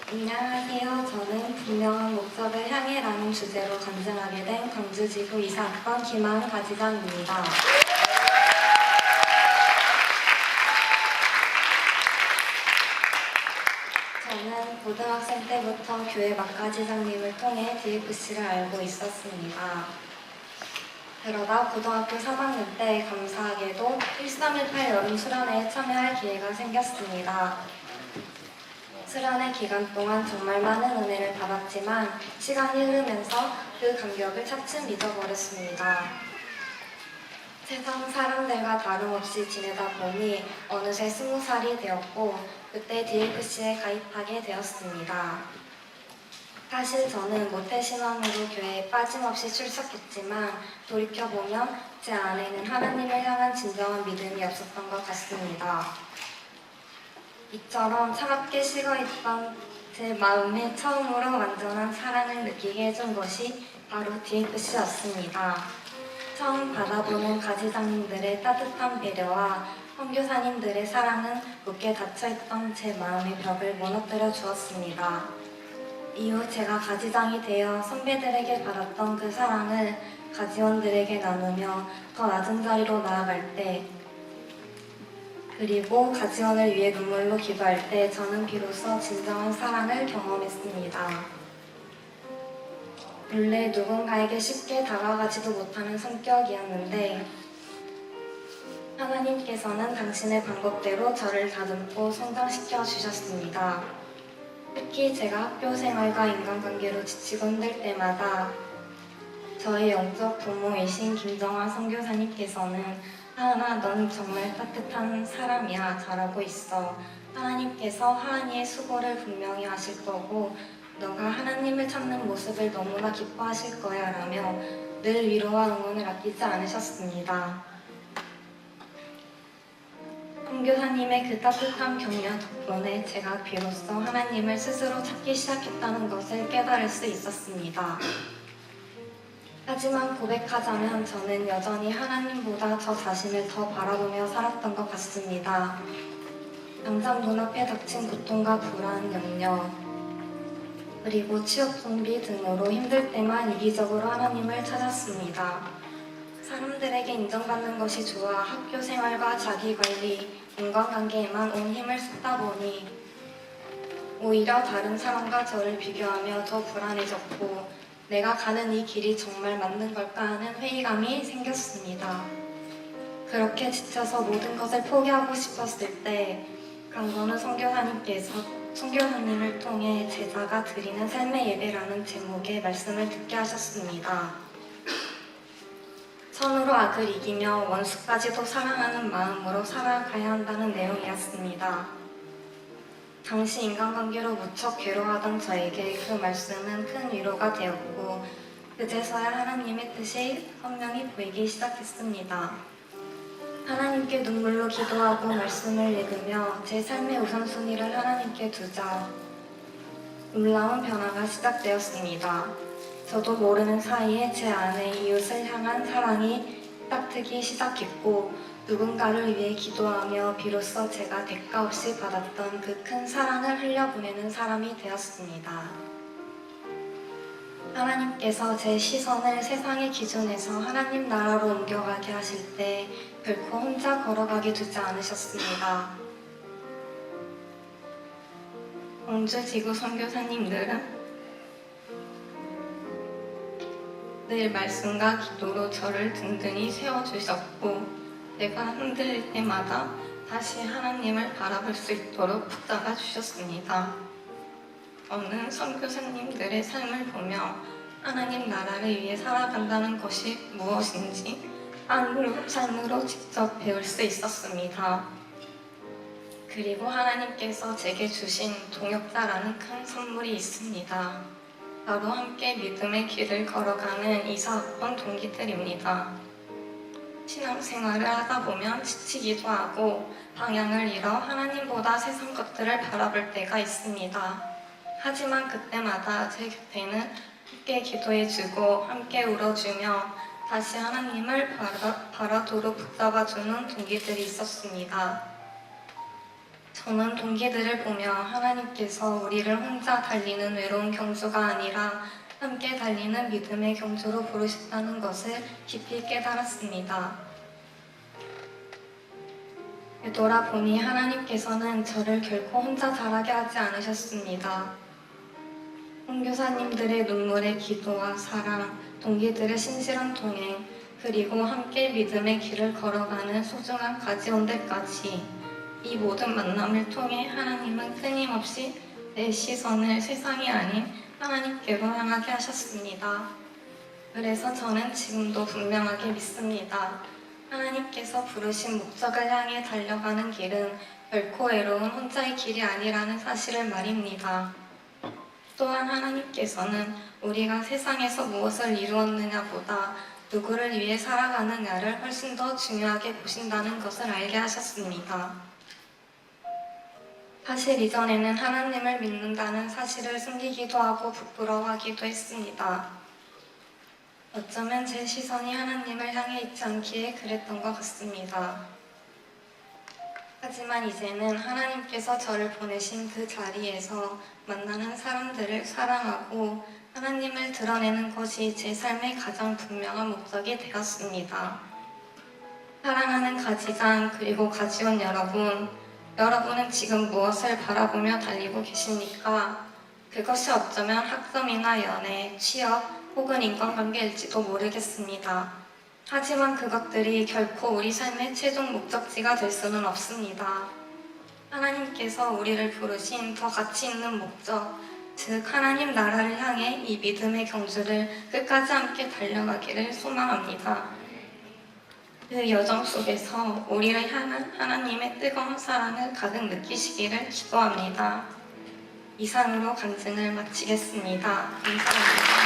안녕하세요. 저는 분명한 목적을 향해라는 주제로 간증하게 된 광주지구 이사학번 김하은 가지장입니다. 저는 고등학생 때부터 교회 막가지장님을 통해 DFC를 알고 있었습니다. 그러다 고등학교 3학년 때 감사하게도 1318 여름 수련회에 참여할 기회가 생겼습니다. 수련회 기간 동안 정말 많은 은혜를 받았지만 시간이 흐르면서 그 감격을 차츰 잊어버렸습니다. 세상 사람들과 다름없이 지내다 보니 어느새 20살이 되었고 그때 DFC에 가입하게 되었습니다. 사실 저는 모태신앙으로 교회에 빠짐없이 출석했지만 돌이켜보면 제 안에는 하나님을 향한 진정한 믿음이 없었던 것 같습니다. 이처럼 차갑게 식어있던 제 마음에 처음으로 완전한 사랑을 느끼게 해준 것이 바로 DFC였습니다. 처음 받아보는 가지장님들의 따뜻한 배려와 선교사님들의 사랑은 굳게 닫혀있던 제 마음의 벽을 무너뜨려 주었습니다. 이후 제가 가지장이 되어 선배들에게 받았던 그 사랑을 가지원들에게 나누며 더 낮은 자리로 나아갈 때, 그리고 가지원을 위해 눈물로 기도할 때 저는 비로소 진정한 사랑을 경험했습니다. 원래 누군가에게 쉽게 다가가지도 못하는 성격이었는데 하나님께서는 당신의 방법대로 저를 다듬고 성장시켜 주셨습니다. 특히 제가 학교 생활과 인간관계로 지치고 힘들 때마다 저의 영적 부모이신 김정화 선교사님께서는 하은아, 넌 정말 따뜻한 사람이야. 잘하고 있어. 하나님께서 하은이의 수고를 분명히 하실 거고 너가 하나님을 찾는 모습을 너무나 기뻐하실 거야 라며 늘 위로와 응원을 아끼지 않으셨습니다. 선교사님의 그 따뜻한 격려 덕분에 제가 비로소 하나님을 스스로 찾기 시작했다는 것을 깨달을 수 있었습니다. 하지만 고백하자면 저는 여전히 하나님보다 저 자신을 더 바라보며 살았던 것 같습니다. 당장 눈앞에 닥친 고통과 불안, 염려, 그리고 취업 준비 등으로 힘들 때만 이기적으로 하나님을 찾았습니다. 사람들에게 인정받는 것이 좋아 학교 생활과 자기관리, 인간관계에만 온 힘을 쏟다 보니 오히려 다른 사람과 저를 비교하며 더 불안해졌고 내가 가는 이 길이 정말 맞는 걸까 하는 회의감이 생겼습니다. 그렇게 지쳐서 모든 것을 포기하고 싶었을 때 강건우 선교사님을 통해 제자가 드리는 삶의 예배라는 제목의 말씀을 듣게 하셨습니다. 선으로 악을 이기며 원수까지도 사랑하는 마음으로 살아가야 한다는 내용이었습니다. 당시 인간관계로 무척 괴로워하던 저에게 그 말씀은 큰 위로가 되었고 그제서야 하나님의 뜻이 선명히 보이기 시작했습니다. 하나님께 눈물로 기도하고 말씀을 읽으며 제 삶의 우선순위를 하나님께 두자 놀라운 변화가 시작되었습니다. 저도 모르는 사이에 제 안에 이웃을 향한 사랑이 딱트기 시작했고 누군가를 위해 기도하며 비로소 제가 대가 없이 받았던 그 큰 사랑을 흘려보내는 사람이 되었습니다. 하나님께서 제 시선을 세상의 기준에서 하나님 나라로 옮겨가게 하실 때 결코 혼자 걸어가게 두지 않으셨습니다. 광주지구 선교사님들은 늘 말씀과 기도로 저를 든든히 세워주셨고 내가 흔들릴 때마다 다시 하나님을 바라볼 수 있도록 붙잡아 주셨습니다. 저는 선교사님들의 삶을 보며 하나님 나라를 위해 살아간다는 것이 무엇인지 삶으로 직접 배울 수 있었습니다. 그리고 하나님께서 제게 주신 동역자라는 큰 선물이 있습니다. 바로 함께 믿음의 길을 걸어가는 이사학번 동기들입니다. 신앙생활을 하다 보면 지치기도 하고 방향을 잃어 하나님보다 세상 것들을 바라볼 때가 있습니다. 하지만 그때마다 제 곁에는 함께 기도해주고 함께 울어주며 다시 하나님을 바라도록 붙잡아주는 동기들이 있었습니다. 저는 동기들을 보며 하나님께서 우리를 혼자 달리는 외로운 경주가 아니라 함께 달리는 믿음의 경주로 부르셨다는 것을 깊이 깨달았습니다. 되돌아보니 하나님께서는 저를 결코 혼자 자라게 하지 않으셨습니다. 선교사님들의 눈물의 기도와 사랑, 동기들의 신실한 동행, 그리고 함께 믿음의 길을 걸어가는 소중한 가지원들까지 이 모든 만남을 통해 하나님은 끊임없이 내 시선을 세상이 아닌 하나님께로 향하게 하셨습니다. 그래서 저는 지금도 분명하게 믿습니다. 하나님께서 부르신 목적을 향해 달려가는 길은 결코 외로운 혼자의 길이 아니라는 사실을 말입니다. 또한 하나님께서는 우리가 세상에서 무엇을 이루었느냐보다 누구를 위해 살아가느냐를 훨씬 더 중요하게 보신다는 것을 알게 하셨습니다. 사실 이전에는 하나님을 믿는다는 사실을 숨기기도 하고 부끄러워하기도 했습니다. 어쩌면 제 시선이 하나님을 향해 있지 않기에 그랬던 것 같습니다. 하지만 이제는 하나님께서 저를 보내신 그 자리에서 만나는 사람들을 사랑하고 하나님을 드러내는 것이 제 삶의 가장 분명한 목적이 되었습니다. 사랑하는 가지장 그리고 가지원 여러분, 여러분은 지금 무엇을 바라보며 달리고 계십니까? 그것이 어쩌면 학점이나 연애, 취업 혹은 인간관계일지도 모르겠습니다. 하지만 그것들이 결코 우리 삶의 최종 목적지가 될 수는 없습니다. 하나님께서 우리를 부르신 더 가치 있는 목적, 즉 하나님 나라를 향해 이 믿음의 경주를 끝까지 함께 달려가기를 소망합니다. 그 여정 속에서 우리를 향한 하나님의 뜨거운 사랑을 가득 느끼시기를 기도합니다. 이상으로 간증을 마치겠습니다. 감사합니다.